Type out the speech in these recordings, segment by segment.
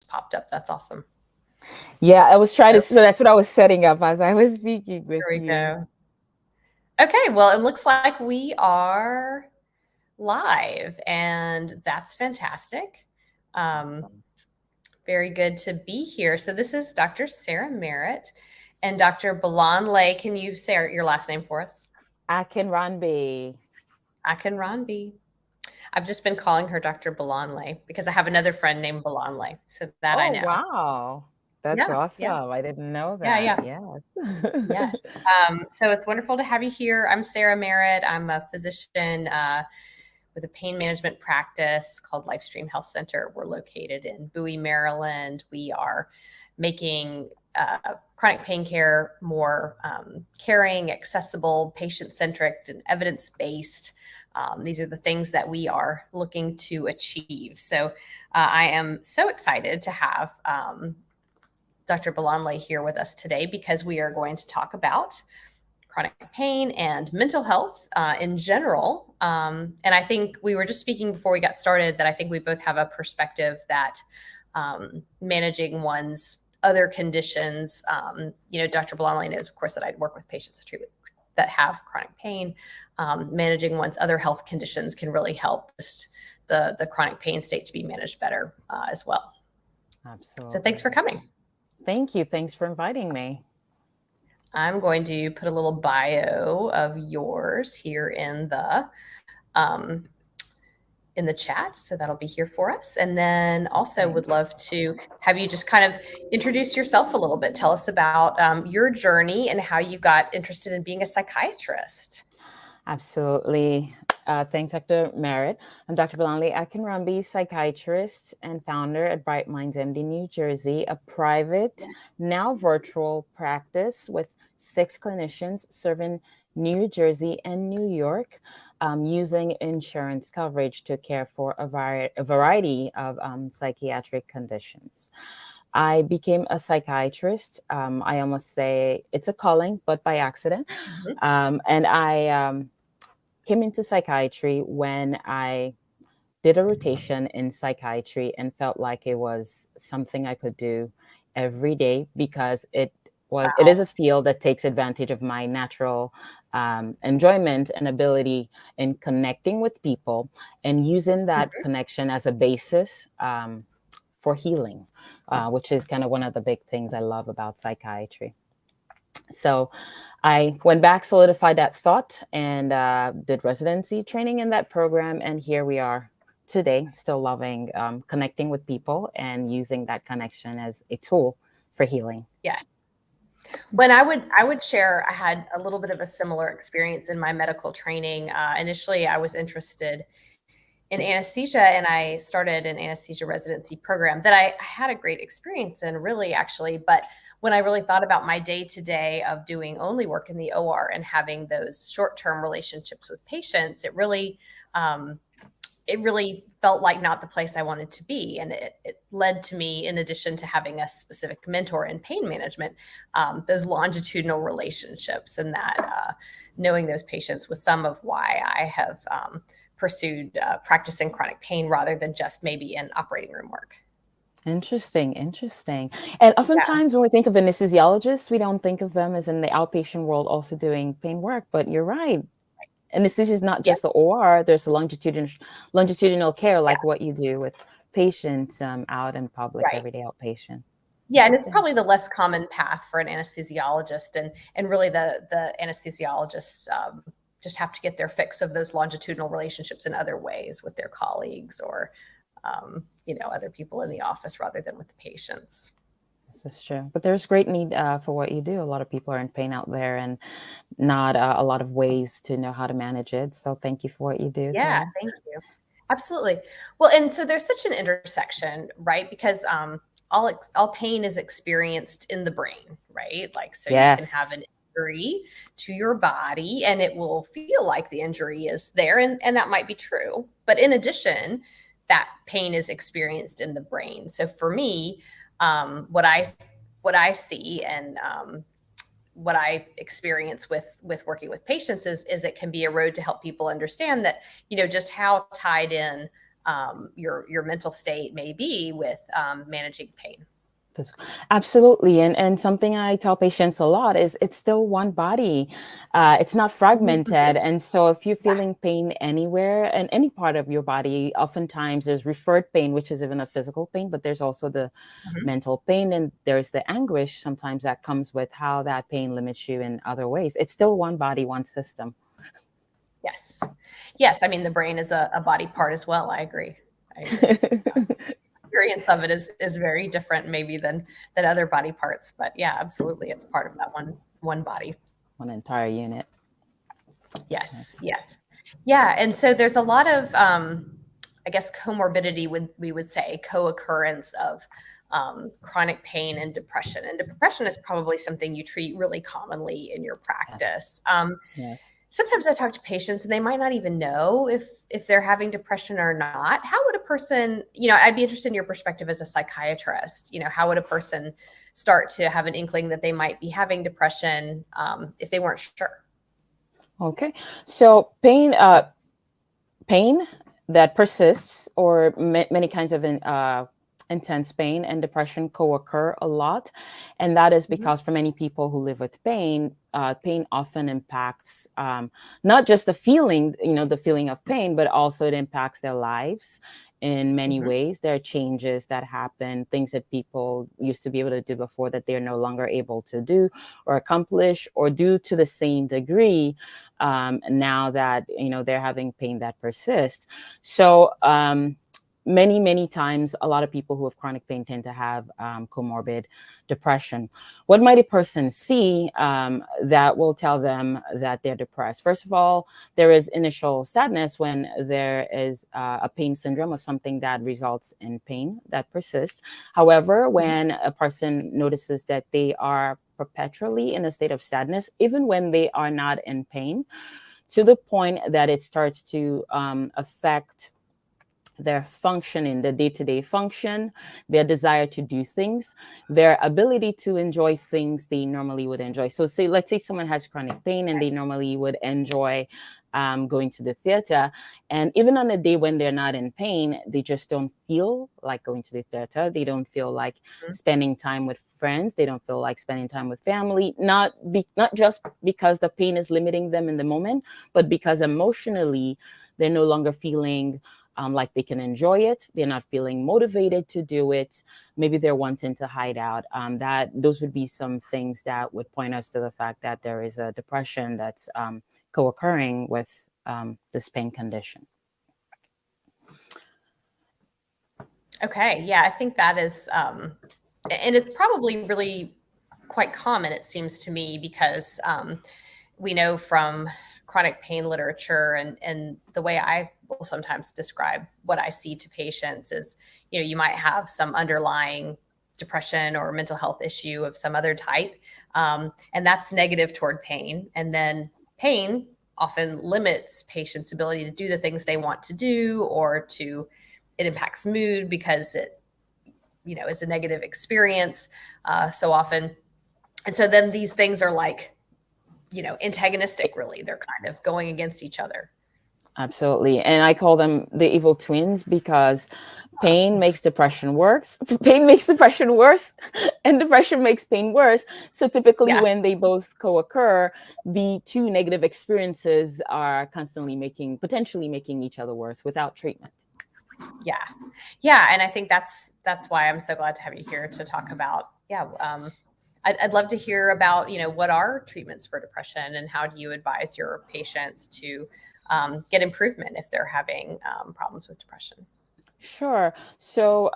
popped up. That's awesome. Yeah, I was trying to, so that's what I was setting up as I was speaking with There we you. go. Okay, well, it looks like we are live, and that's fantastic. Very good to be here. So this is Dr. Sarah Merritt and Dr. Bolanle. Can you say your last name for us? Akinronbi. Akinronbi. I've just been calling her Dr. Bolanle because I have another friend named Bolanle, so that I know. Wow. That's awesome. Yeah. I didn't know that. Yes. Yes. So it's wonderful to have you here. I'm Sarah Merritt. I'm a physician with a pain management practice called Lifestream Health Center. We're located in Bowie, Maryland. We are making chronic pain care more caring, accessible, patient-centric, and evidence-based. These are the things that we are looking to achieve. So I am so excited to have Dr. Bolanle here with us today because we are going to talk about chronic pain and mental health in general. And I think we were just speaking before we got started that I think we both have a perspective that managing one's other conditions, Dr. Bolanle knows, of course, that I work with patients that have chronic pain. Managing one's other health conditions can really help just the chronic pain state to be managed better as well. Absolutely. So thanks for coming. Thank you. Thanks for inviting me. I'm going to put a little bio of yours here in the chat. So that'll be here for us. And then also would love to have you just kind of introduce yourself a little bit. Tell us about your journey and how you got interested in being a psychiatrist. Absolutely. Thanks, Dr. Merritt. I'm Dr. Bolanle Akinronbi, psychiatrist and founder at BrightMindsMD, New Jersey, a private, now virtual practice with 6 clinicians serving New Jersey and New York, using insurance coverage to care for a variety of psychiatric conditions. I became a psychiatrist. I almost say it's a calling, but by accident. And I came into psychiatry when I did a rotation in psychiatry and felt like it was something I could do every day because it is a field that takes advantage of my natural enjoyment and ability in connecting with people and using that connection as a basis for healing, which is kind of one of the big things I love about psychiatry. So I went back, solidified that thought, and did residency training in that program. And here we are today, still loving connecting with people and using that connection as a tool for healing. Yes. When I would share, I had a little bit of a similar experience in my medical training. Initially, I was interested in anesthesia, and I started an anesthesia residency program that I had a great experience in, really, actually. But when I really thought about my day-to-day of doing only work in the OR and having those short-term relationships with patients, it really felt like not the place I wanted to be. And it led to me, in addition to having a specific mentor in pain management, those longitudinal relationships, and that knowing those patients was some of why I have pursued practicing chronic pain rather than just maybe in operating room work. Interesting. And oftentimes when we think of anesthesiologists, we don't think of them as in the outpatient world also doing pain work, but you're right. Anesthesia is not just the OR, there's a longitudinal care like what you do with patients out in public, everyday outpatient. Yeah, and it's probably the less common path for an anesthesiologist, and really the anesthesiologists just have to get their fix of those longitudinal relationships in other ways with their colleagues or other people in the office rather than with the patients. This is true, but there's great need for what you do. A lot of people are in pain out there, and not a lot of ways to know how to manage it. So thank you for what you do. Yeah, thank you. Absolutely. Well, and so there's such an intersection, right? Because all pain is experienced in the brain, right? Like, so you can have an injury to your body and it will feel like the injury is there, and that might be true. But in addition, that pain is experienced in the brain. So for me, what I see and what I experience with working with patients is it can be a road to help people understand that, just how tied in your mental state may be with managing pain. Absolutely. And something I tell patients a lot is it's still one body. It's not fragmented. And so if you're feeling pain anywhere in any part of your body, oftentimes there's referred pain, which is even a physical pain, but there's also the mental pain, and there's the anguish sometimes that comes with how that pain limits you in other ways. It's still one body, one system. Yes. Yes. I mean, the brain is a body part as well. I agree. Experience of it is very different maybe than other body parts, but yeah, absolutely, it's part of that one body, one entire unit. Yes. Yeah. And so there's a lot of I guess comorbidity, we would say co-occurrence of chronic pain and depression. And depression is probably something you treat really commonly in your practice. Yes. Sometimes I talk to patients and they might not even know if they're having depression or not. How would a person, I'd be interested in your perspective as a psychiatrist, how would a person start to have an inkling that they might be having depression if they weren't sure? Okay. So pain that persists, or many kinds of intense pain and depression co-occur a lot. And that is because for many people who live with pain, pain often impacts not just the feeling, the feeling of pain, but also it impacts their lives in many ways. There are changes that happen, things that people used to be able to do before that they're no longer able to do or accomplish or do to the same degree now that, they're having pain that persists. So, many times, a lot of people who have chronic pain tend to have comorbid depression. What might a person see that will tell them that they're depressed? First of all, there is initial sadness when there is a pain syndrome or something that results in pain that persists. However, when a person notices that they are perpetually in a state of sadness, even when they are not in pain, to the point that it starts to affect their functioning, the day-to-day function, their desire to do things, their ability to enjoy things they normally would enjoy. So let's say someone has chronic pain and they normally would enjoy going to the theater. And even on a day when they're not in pain, they just don't feel like going to the theater. They don't feel like spending time with friends. They don't feel like spending time with family, not just because the pain is limiting them in the moment, but because emotionally they're no longer feeling like they can enjoy it. They're not feeling motivated to do it. Maybe they're wanting to hide out. Those would be some things that would point us to the fact that there is a depression that's co-occurring with this pain condition. Okay. Yeah, I think that is, and it's probably really quite common, it seems to me, because we know from chronic pain literature and the way I will sometimes describe what I see to patients is, you might have some underlying depression or mental health issue of some other type. And that's negative toward pain. And then pain often limits patients' ability to do the things they want to do, or it impacts mood because it, is a negative experience so often. And so then these things are like, antagonistic, really. They're kind of going against each other. Absolutely. And I call them the evil twins because pain makes depression worse. Pain makes depression worse, and depression makes pain worse. So typically when they both co-occur, the two negative experiences are constantly potentially making each other worse without treatment. Yeah. And I think that's why I'm so glad to have you here to talk about, I'd love to hear about, what are treatments for depression and how do you advise your patients to get improvement if they're having problems with depression? Sure. So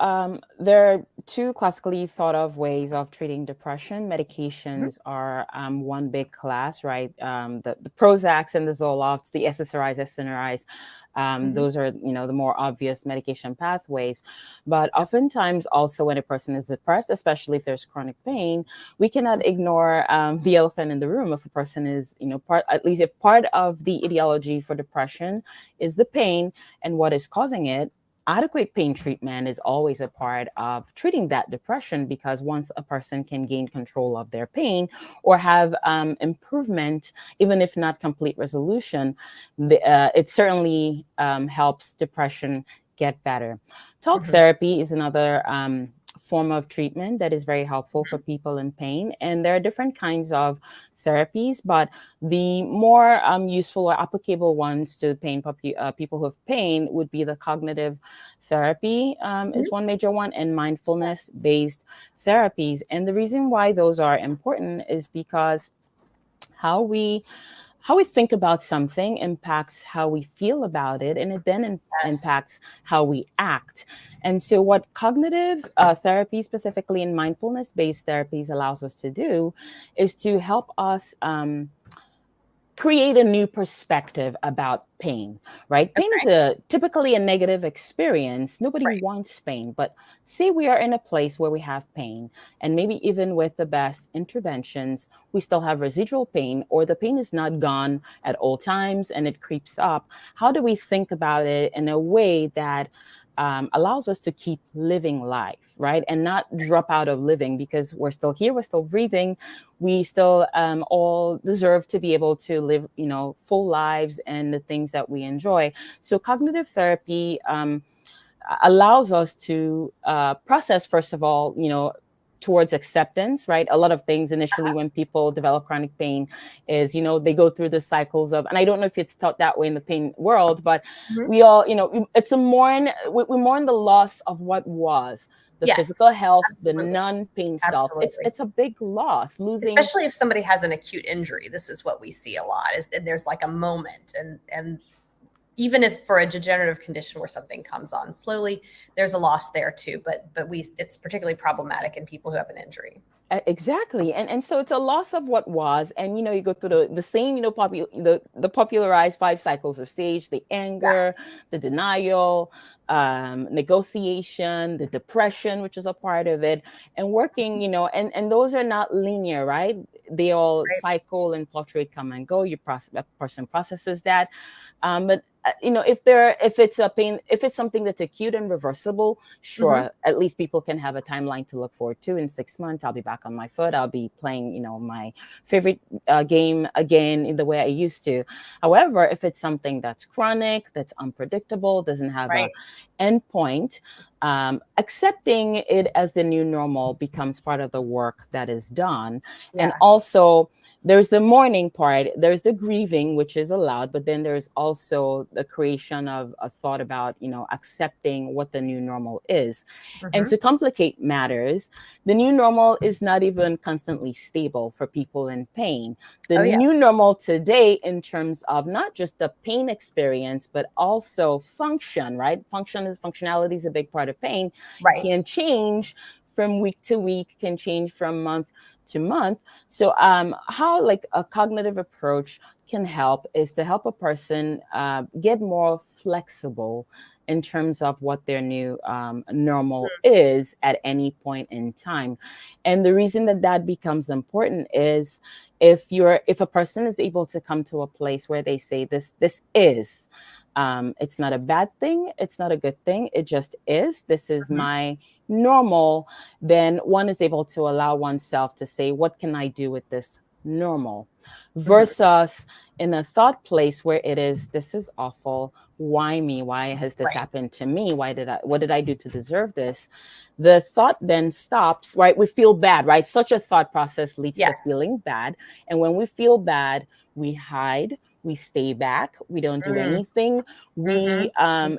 there are two classically thought of ways of treating depression. Medications are one big class, right? The Prozacs and the Zolofts, the SSRIs, SNRIs. Those are, the more obvious medication pathways. But oftentimes also when a person is depressed, especially if there's chronic pain, we cannot ignore the elephant in the room. If a person is, at least if part of the etiology for depression is the pain and what is causing it, adequate pain treatment is always a part of treating that depression, because once a person can gain control of their pain or have improvement, even if not complete resolution, it certainly helps depression get better. Talk Mhm. therapy is another form of treatment that is very helpful for people in pain. And there are different kinds of therapies, but the more useful or applicable ones to people who have pain would be the cognitive therapy is one major one, and mindfulness-based therapies. And the reason why those are important is because how we think about something impacts how we feel about it, and it then impacts how we act. And so what cognitive therapy, specifically in mindfulness-based therapies, allows us to do is to help us create a new perspective about pain, right? Pain is typically a negative experience. Nobody Right. wants pain, but say we are in a place where we have pain, and maybe even with the best interventions, we still have residual pain, or the pain is not gone at all times and it creeps up. How do we think about it in a way that allows us to keep living life, right? And not drop out of living, because we're still here, we're still breathing. We still all deserve to be able to live, full lives and the things that we enjoy. So cognitive therapy allows us to process, first of all, towards acceptance, right? A lot of things initially when people develop chronic pain is, they go through the cycles of, and I don't know if it's taught that way in the pain world, but we all, it's we mourn the loss of what was. The physical health, absolutely. the non-pain self. It's a big loss, losing. Especially if somebody has an acute injury. This is what we see a lot, is that there's like a moment, and even if for a degenerative condition where something comes on slowly, there's a loss there too. But it's particularly problematic in people who have an injury. Exactly. And so it's a loss of what was. And, you go through the same, the popularized 5 cycles of stage, the anger, the denial, negotiation, the depression, which is a part of it, and working, and those are not linear, right? They all cycle and fluctuate, come and go. That person processes that. But if it's something that's acute and reversible, sure, at least people can have a timeline to look forward to. In 6 months, I'll be back on my foot. I'll be playing, my favorite game again in the way I used to. However, if it's something that's chronic, that's unpredictable, doesn't have a end point, accepting it as the new normal becomes part of the work that is done. And also, there's the mourning part, there's the grieving, which is allowed, but then there's also the creation of a thought about, accepting what the new normal is. And to complicate matters, the new normal is not even constantly stable for people in pain. The new normal today, in terms of not just the pain experience, but also function, right? Functionality is a big part of pain, can change from week to week, can change from month to month. So how like a cognitive approach can help is to help a person get more flexible in terms of what their new normal is at any point in time. And the reason that becomes important is if a person is able to come to a place where they say this is, it's not a bad thing, it's not a good thing, it just is, this is my normal, then one is able to allow oneself to say, what can I do with this normal? Versus in a thought place where it is, this is awful, why me? Why has this happened to me? What did I do to deserve this? The thought then stops, right? We feel bad, right? Such a thought process leads to feeling bad. And when we feel bad, we hide, we stay back, we don't do anything. We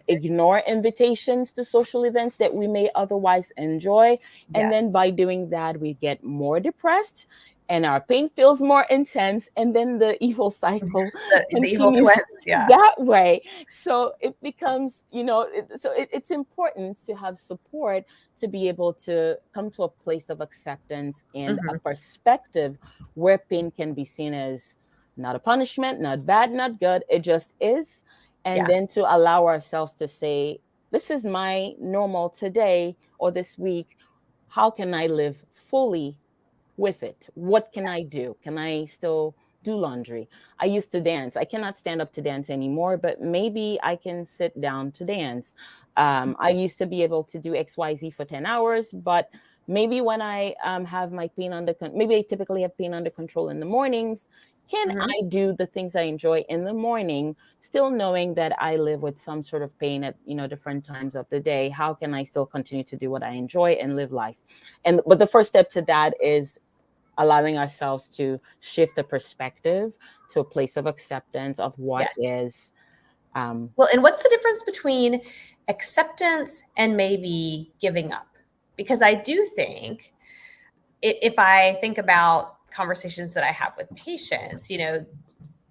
ignore invitations to social events that we may otherwise enjoy. And then by doing that, we get more depressed and our pain feels more intense. And then the evil cycle continues that way. So it becomes, it's important to have support to be able to come to a place of acceptance and a perspective where pain can be seen as not a punishment, not bad, not good. It just is. And then to allow ourselves to say, this is my normal today or this week. How can I live fully with it? What can I do? Can I still do laundry? I used to dance. I cannot stand up to dance anymore, but maybe I can sit down to dance. I used to be able to do XYZ for 10 hours, but maybe when I have my pain maybe I typically have pain under control in the mornings. Can I do the things I enjoy in the morning, still knowing that I live with some sort of pain at, different times of the day? How can I still continue to do what I enjoy and live life? But the first step to that is allowing ourselves to shift the perspective to a place of acceptance of what is. Well, and what's the difference between acceptance and maybe giving up? Because I do think, if I think about conversations that I have with patients,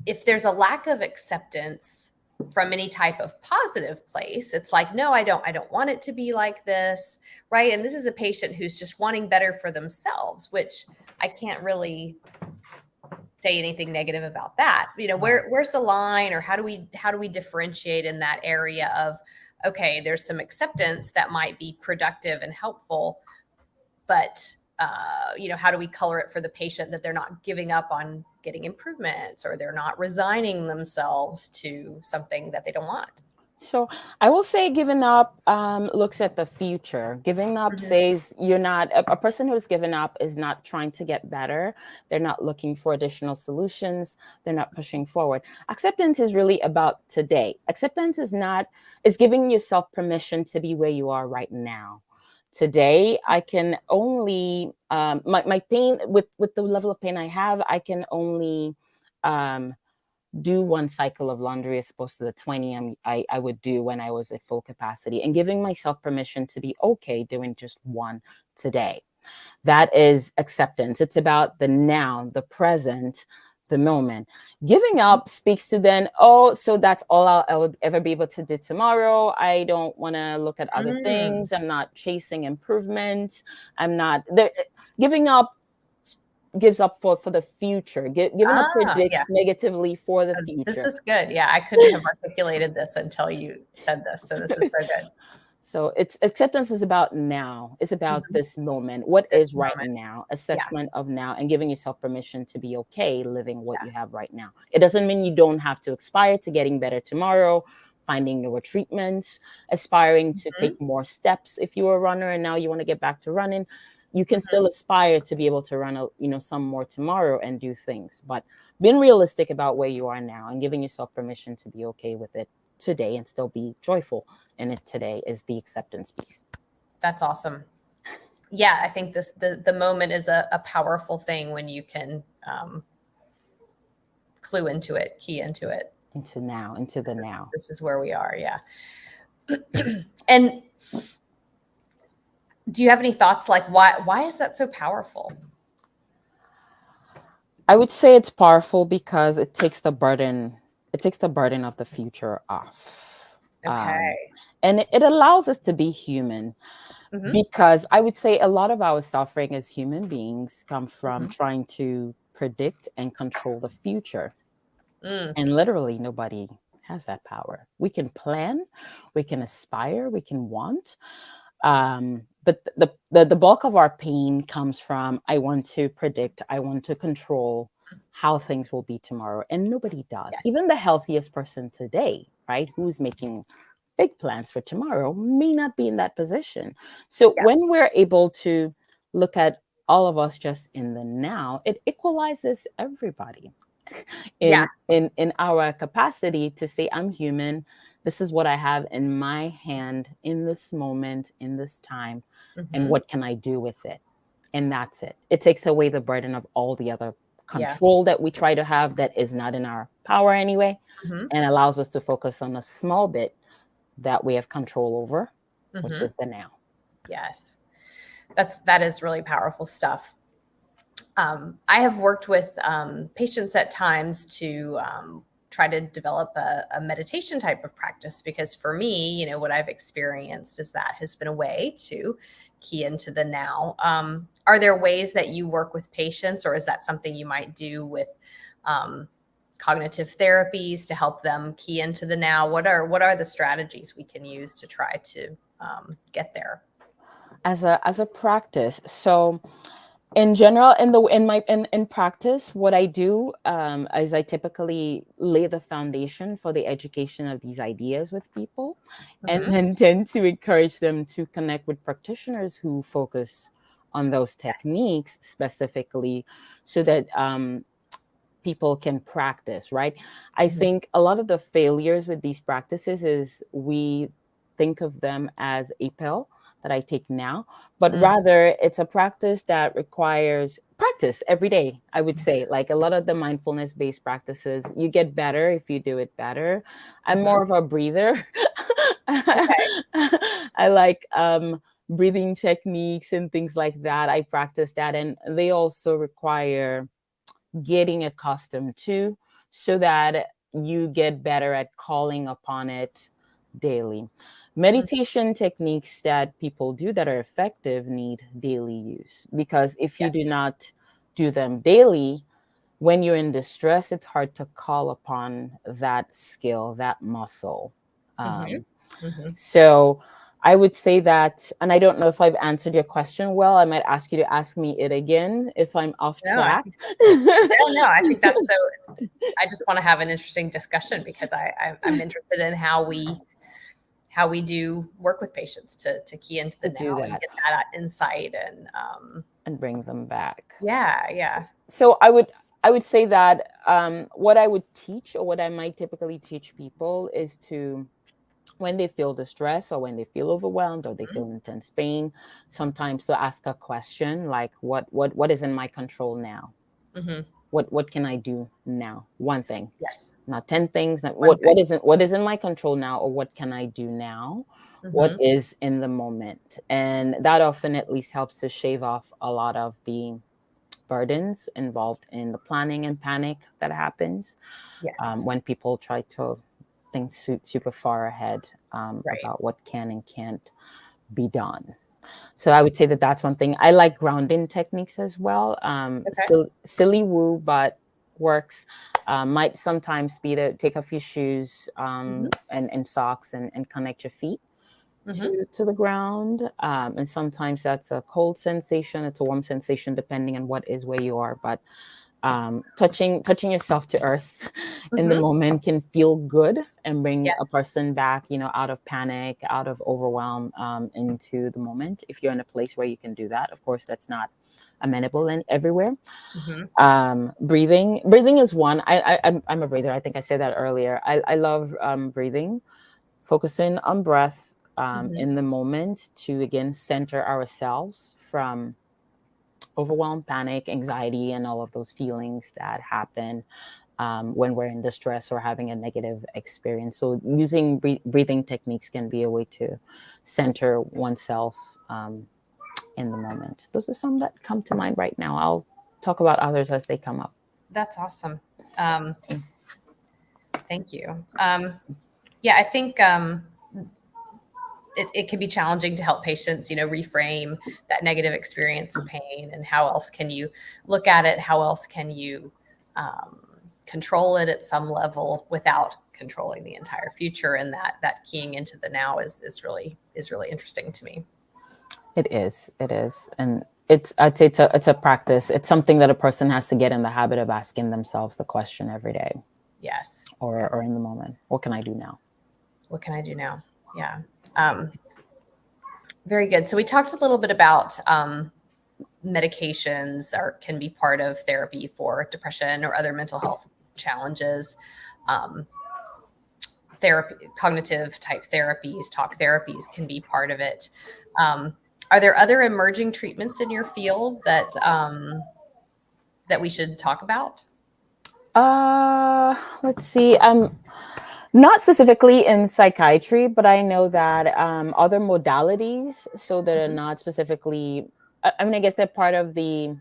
if there's a lack of acceptance from any type of positive place, it's like, no, I don't want it to be like this, right? And this is a patient who's just wanting better for themselves, which I can't really say anything negative about that. Where's the line, or how do we differentiate in that area of, okay, there's some acceptance that might be productive and helpful, but how do we color it for the patient that they're not giving up on getting improvements, or they're not resigning themselves to something that they don't want? So I will say giving up looks at the future. Giving up says you're not, a person who's given up is not trying to get better. They're not looking for additional solutions. They're not pushing forward. Acceptance is really about today. Acceptance is giving yourself permission to be where you are right now. Today, I can only, my pain, with the level of pain I have, I can only do one cycle of laundry as opposed to the 20 I would do when I was at full capacity, and giving myself permission to be okay doing just one today. That is acceptance. It's about the now, the present, the moment. Giving up speaks to then, so that's all I would ever be able to do tomorrow. I don't want to look at other things. I'm not chasing improvement. I'm not there. Giving up gives up for the future. Giving up predicts negatively for the future. This is good. Yeah, I couldn't have articulated this until you said this. So this is so good. So acceptance is about now. It's about this moment. What is right now? Assessment of now, and giving yourself permission to be okay living what you have right now. It doesn't mean you don't have to aspire to getting better tomorrow, finding newer treatments, aspiring to take more steps. If you're a runner and now you want to get back to running, you can still aspire to be able to run, some more tomorrow and do things. But being realistic about where you are now and giving yourself permission to be okay with it today and still be joyful in it today is the acceptance piece. That's awesome. Yeah, I think the moment is a powerful thing when you can clue into it, key into it. Into the now. This is where we are, yeah. And do you have any thoughts, like why is that so powerful? I would say it's powerful because it takes the burden of the future off. Okay. And it allows us to be human, because I would say a lot of our suffering as human beings come from trying to predict and control the future. And literally nobody has that power. We can plan, we can aspire, we can want. But the bulk of our pain comes from, I want to predict, I want to control how things will be tomorrow. And nobody does. Yes. Even the healthiest person today, right, who's making big plans for tomorrow, may not be in that position. So when we're able to look at all of us just in the now, it equalizes everybody in our capacity to say, I'm human. This is what I have in my hand in this moment, in this time, and what can I do with it? And that's it. It takes away the burden of all the other control that we try to have that is not in our power anyway, and allows us to focus on a small bit that we have control over, which is the now. Yes, that is really powerful stuff. I have worked with patients at times to try to develop a meditation type of practice, because for me, what I've experienced is that has been a way to key into the now. Are there ways that you work with patients, or is that something you might do with cognitive therapies to help them key into the now? What are the strategies we can use to try to get there? As a practice, so in general, in practice, what I do is I typically lay the foundation for the education of these ideas with people, and then tend to encourage them to connect with practitioners who focus on those techniques specifically, so that people can practice, right? I think a lot of the failures with these practices is we think of them as a pill that I take now, but rather it's a practice that requires practice every day. I would say, like a lot of the mindfulness based practices, you get better if you do it better. I'm more of a breather. I like breathing techniques and things like that. I practice that, and they also require getting accustomed to, so that you get better at calling upon it daily. Meditation techniques that people do that are effective need daily use, because if you do not do them daily, when you're in distress, it's hard to call upon that skill, that muscle. So I would say that, and I don't know if I've answered your question well. I might ask you to ask me it again if I'm off track. No, I think that's so. I just want to have an interesting discussion, because I'm interested in how we do work with patients to key into the now and get that insight and bring them back. Yeah. So I would say that what I would teach, or what I might typically teach people, is to, when they feel distress, or when they feel overwhelmed, or they feel intense pain, sometimes to ask a question like, what is in my control now? What can I do now? One thing. Yes. Not 10 things. Not, what is in my control now, or what can I do now? What is in the moment? And that often at least helps to shave off a lot of the burdens involved in the planning and panic that happens when people try to think super far ahead about what can and can't be done. So I would say that that's one thing. I like grounding techniques as well. Silly woo, but works. Might sometimes be to take off your shoes and socks and connect your feet to the ground. And sometimes that's a cold sensation. It's a warm sensation, depending on what is where you are. But touching yourself to earth in the moment can feel good and bring a person back, out of panic, out of overwhelm, into the moment. If you're in a place where you can do that, of course, that's not amenable and everywhere. Breathing is one. I'm a breather. I think I said that earlier. I love breathing, focusing on breath in the moment to again center ourselves from overwhelm, panic, anxiety, and all of those feelings that happen when we're in distress or having a negative experience. So using breathing techniques can be a way to center oneself in the moment. Those are some that come to mind right now. I'll talk about others as they come up. That's awesome. Thank you. I think it can be challenging to help patients, reframe that negative experience of pain, and how else can you look at it? How else can you control it at some level without controlling the entire future? And that keying into the now is really interesting to me. It is. And I'd say it's a practice. It's something that a person has to get in the habit of asking themselves the question every day. Yes. Or in the moment. What can I do now? What can I do now? Yeah. Very good. So we talked a little bit about medications can be part of therapy for depression or other mental health challenges. Therapy, cognitive type therapies, talk therapies can be part of it. Are there other emerging treatments in your field that we should talk about? Let's see. Not specifically in psychiatry, but I know that other modalities, so that are not specifically, I guess they're part of the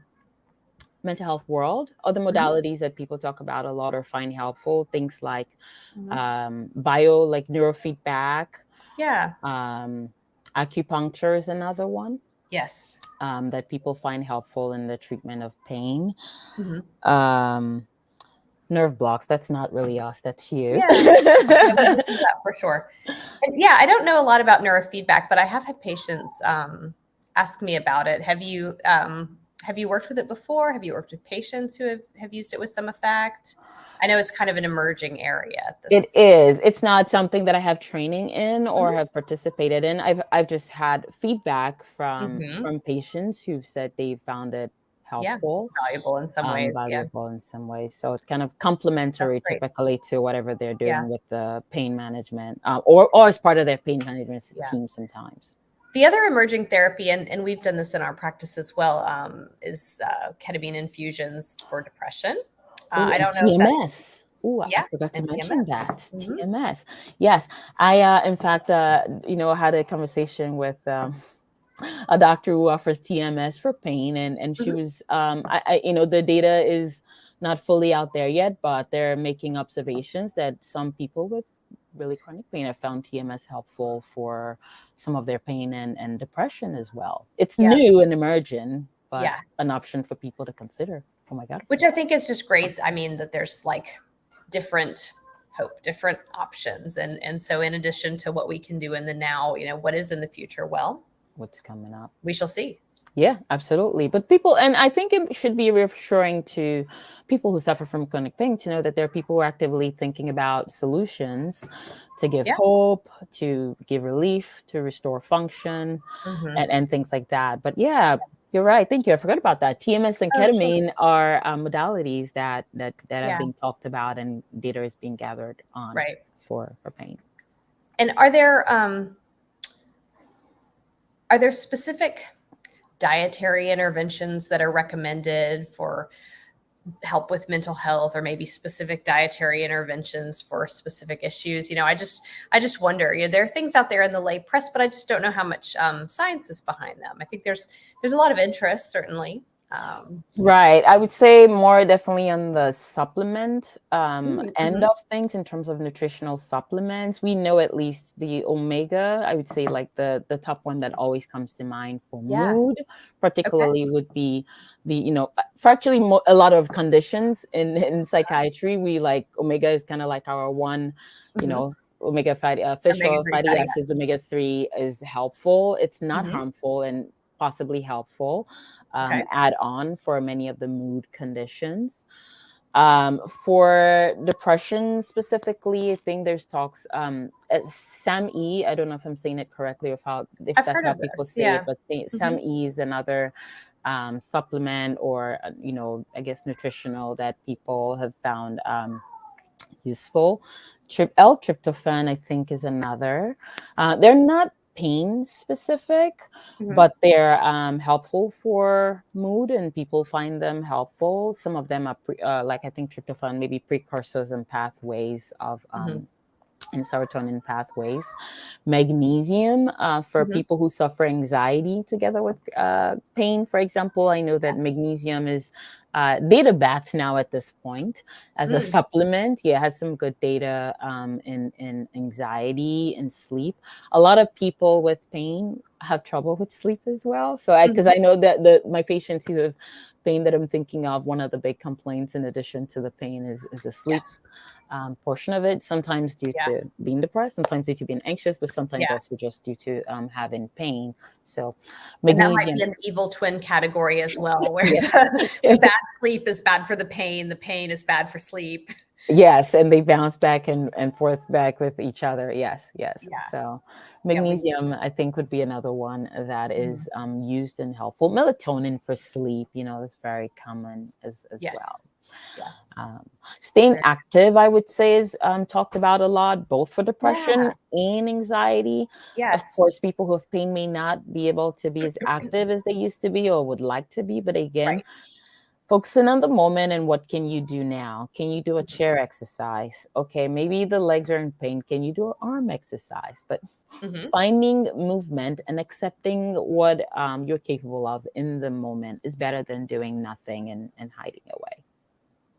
mental health world. Other modalities that people talk about a lot or find helpful, things like bio, like neurofeedback. Yeah. Acupuncture is another one. Yes. That people find helpful in the treatment of pain. Nerve blocks, that's not really us, that's you. Yeah, we do that for sure. And I don't know a lot about neurofeedback, but I have had patients ask me about it. Have you worked with it before? Have you worked with patients who have used it with some effect? I know it's kind of an emerging area. It is. It's not something that I have training in or have participated in. I've just had feedback from patients who've said they found it helpful, valuable in some ways. valuable in some ways. So it's kind of That's complementary great. typically to whatever they're Yeah. doing with the pain management, or as part of their pain management team sometimes. The other emerging therapy, and we've done this in our practice as well, is ketamine infusions for depression. I don't know if TMS. I forgot to mention TMS. that. TMS. Yes. I, in fact, had a conversation with a doctor who offers TMS for pain, and she was, the data is not fully out there yet, but they're making observations that some people with really chronic pain have found TMS helpful for some of their pain and depression as well. It's new and emerging, but an option for people to consider. Oh my God. Which I think is just great. I mean, that there's like different options. And so in addition to what we can do in the now, what is in the future? Well, what's coming up? We shall see. Yeah, absolutely. But people, and I think it should be reassuring to people who suffer from chronic pain to know that there are people who are actively thinking about solutions to give hope, to give relief, to restore function, and things like that. But yeah, you're right. Thank you. I forgot about that. TMS and ketamine are modalities that are being talked about, and data is being gathered on for pain. And are there specific dietary interventions that are recommended for help with mental health, or maybe specific dietary interventions for specific issues? I just wonder, there are things out there in the lay press, but I just don't know how much science is behind them. I think there's a lot of interest, certainly. Right. I would say more definitely on the supplement end of things in terms of nutritional supplements. We know at least the omega, I would say like the top one that always comes to mind for mood, particularly would be for actually a lot of conditions in psychiatry, we like omega is kind of like our one, omega fish oil, fatty acids, omega-3 is helpful. It's not harmful and possibly helpful add on for many of the mood conditions. For depression specifically, I think there's talks, C.M.O, I don't know if I'm saying it correctly or if that's how people say it, but C.M.O is another supplement or, I guess nutritional that people have found useful. L-tryptophan, I think, is another. They're not pain specific, but they're helpful for mood, and people find them helpful. Some of them are like I think tryptophan, maybe precursors and pathways of and serotonin pathways. Magnesium for people who suffer anxiety together with pain, for example. I know that magnesium is data backed now at this point as a supplement. Yeah, it has some good data in anxiety and sleep. A lot of people with pain have trouble with sleep as well. So because I know that my patients who have pain that I'm thinking of, one of the big complaints in addition to the pain is the sleep portion of it, sometimes due to being depressed, sometimes due to being anxious, but sometimes also just due to having pain. So magnesium, and that might be an evil twin category as well, where the bad sleep is bad for the pain is bad for sleep. Yes, and they bounce back and forth back with each other. Yes. So magnesium, I think, would be another one that is used and helpful. Melatonin for sleep, is very common as well. Yes. Staying active, I would say, is talked about a lot, both for depression and anxiety. Yes. Of course, people who have pain may not be able to be as active as they used to be or would like to be, but again, focusing on the moment and what can you do now? Can you do a chair exercise? Okay, maybe the legs are in pain. Can you do an arm exercise? But finding movement and accepting what you're capable of in the moment is better than doing nothing and hiding away.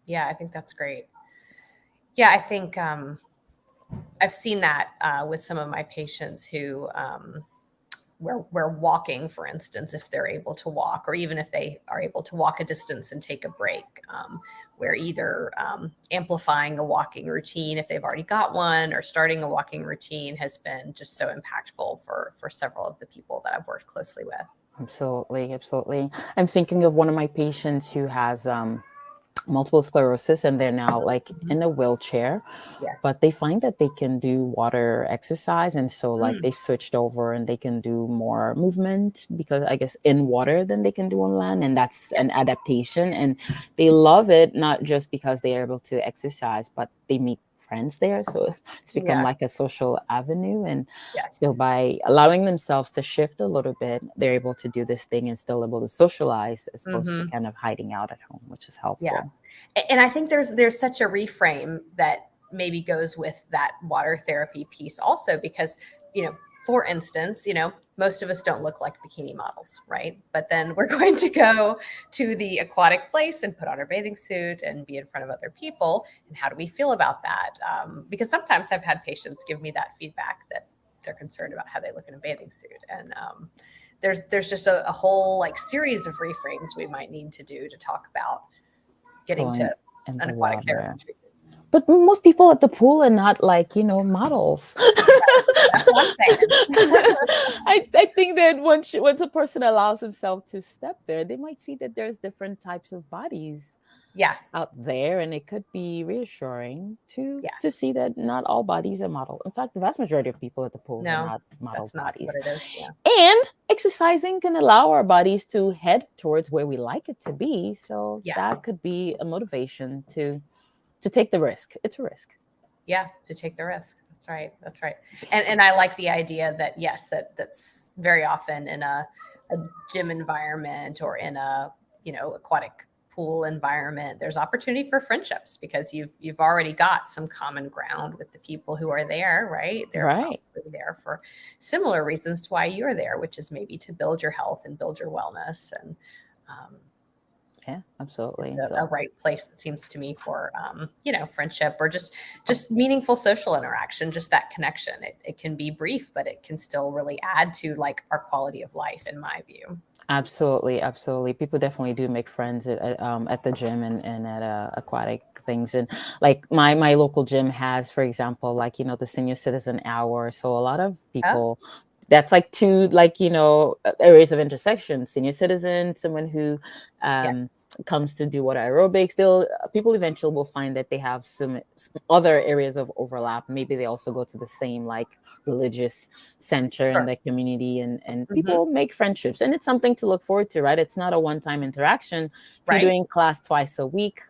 Yeah, I think that's great. Yeah, I think I've seen that with some of my patients who where walking, for instance, if they're able to walk, or even if they are able to walk a distance and take a break, where either amplifying a walking routine if they've already got one, or starting a walking routine has been just so impactful for several of the people that I've worked closely with. Absolutely. I'm thinking of one of my patients who has multiple sclerosis, and they're now like in a wheelchair, Yes. but they find that they can do water exercise. And so like Mm. they switched over and they can do more movement, because I guess in water than they can do on land. And that's Yeah. an adaptation. And they love it, not just because they are able to exercise, but they meet friends there. So it's become Yeah. like a social avenue. And so Yes. by allowing themselves to shift a little bit, they're able to do this thing and still able to socialize, as opposed to Hmm. kind of hiding out at home, which is Yeah. helpful. And I think there's such a reframe that maybe goes with that water therapy piece also, because, for instance, most of us don't look like bikini models, right? But then we're going to go to the aquatic place and put on our bathing suit and be in front of other people. And how do we feel about that? Because sometimes I've had patients give me that feedback that they're concerned about how they look in a bathing suit. And there's just a whole like series of reframes we might need to do to talk about getting Going to in an the aquatic water. therapy treatment. But most people at the pool are not like, models. That's what I'm saying. I think that once a person allows himself to step there, they might see that there's different types of bodies Yeah. out there, and it could be reassuring to Yeah. see that not all bodies are model. In fact, the vast majority of people at the pool are No, not model that's not bodies. what it is. Yeah. And exercising can allow our bodies to head towards where we like it to be. So Yeah. that could be a motivation to take the risk. It's a risk. Yeah. To take the risk. That's right. That's right. And I like the idea that, yes, that's very often in a gym environment or in a, aquatic pool environment, there's opportunity for friendships because you've already got some common ground with the people who are there, right? They're Right. probably there for similar reasons to why you're there, which is maybe to build your health and build your wellness. And Yeah, absolutely. it's a right place, it seems to me, for friendship or just meaningful social interaction, just that connection. It can be brief, but it can still really add to like our quality of life, in my view. Absolutely, absolutely. People definitely do make friends at the gym and at aquatic things. And like my local gym has, for example, like the senior citizen hour. So a lot of Oh, people, that's like two like areas of intersection: senior citizen, someone who yes. comes to do water aerobics. People eventually will find that they have some other areas of overlap. Maybe they also go to the same like religious center in Sure. the community, and Hmm. people make friendships, and it's something to look forward to, right? It's not a one-time interaction. If you're Right. doing class twice a week,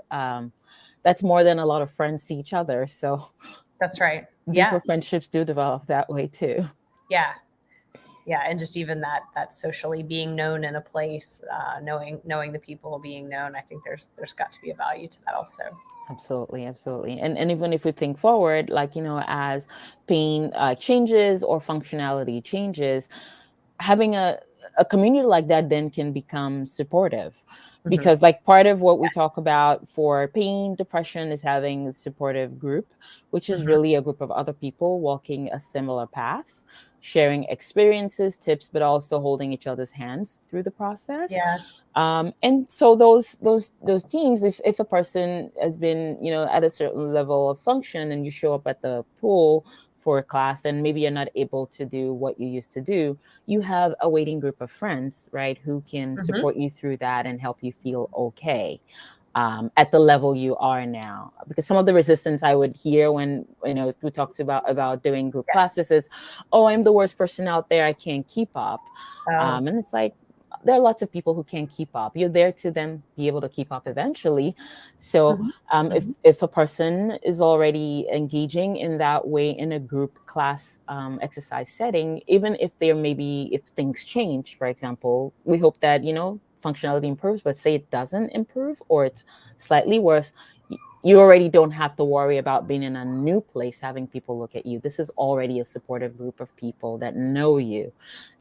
that's more than a lot of friends see each other. So That's right. deeper Yeah. friendships do develop that way too. Yeah. Yeah. And just even that socially being known in a place, knowing the people, being known, I think there's got to be a value to that also. Absolutely, absolutely. And even if we think forward, like, as pain changes or functionality changes, having a community like that then can become supportive. Hmm. Because like part of what we talk Yes. about for pain, depression, is having a supportive group, which is Hmm. really a group of other people walking a similar path, sharing experiences, tips, but also holding each other's hands through the process. Yes. And so those teams, if a person has been at a certain level of function, and you show up at the pool for a class and maybe you're not able to do what you used to do, you have a waiting group of friends, right, who can Hmm. support you through that and help you feel okay at the level you are now. Because some of the resistance I would hear when we talked about doing group Yes. classes is, oh, I'm the worst person out there, I can't keep up. Oh. And it's like, there are lots of people who can't keep up. You're there to then be able to keep up eventually. So Hmm. if Hmm. a person is already engaging in that way in a group class exercise setting, even if if things change, for example, we hope that functionality improves, but say it doesn't improve or it's slightly worse, you already don't have to worry about being in a new place, having people look at you. This is already a supportive group of people that know you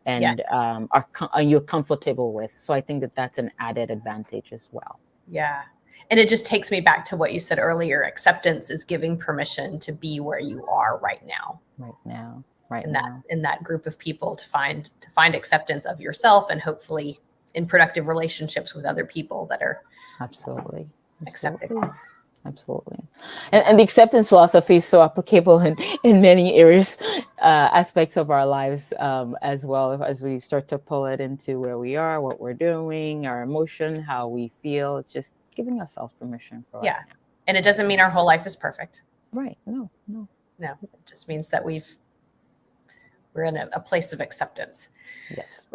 and Yes. are you're comfortable with. So I think that that's an added advantage as well. Yeah. And it just takes me back to what you said earlier. Acceptance is giving permission to be where you are right now. Right now. Right In now. that group of people, to find acceptance of yourself, and hopefully in productive relationships with other people that are Absolutely. accepting Absolutely. also. Absolutely. And the acceptance philosophy is so applicable in many areas, aspects of our lives, as well, as we start to pull it into where we are, what we're doing, our emotion, how we feel. It's just giving ourselves permission for Yeah. And it doesn't mean our whole life is perfect. Right. No. No, it just means that we're in a place of acceptance. Yes.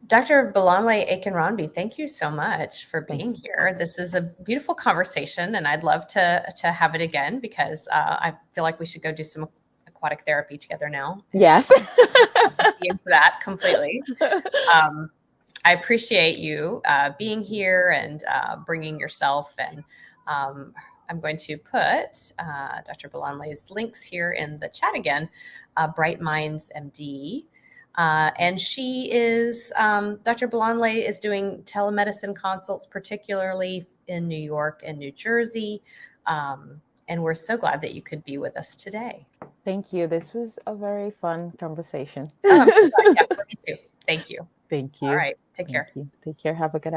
Dr. Bolanle Akinronbi, thank you so much for being here. This is a beautiful conversation, and I'd love to have it again because I feel like we should go do some aquatic therapy together now. Yes. Into that completely. I appreciate you being here and bringing yourself. And I'm going to put Dr. Bolanle's links here in the chat again, BrightMindsMD. And she is, Dr. Bolanle is doing telemedicine consults, particularly in New York and New Jersey. And we're so glad that you could be with us today. Thank you. This was a very fun conversation. Oh, I'm so glad. Yeah, me too. Thank you. Thank you. All right. Take care. Take care. Have a good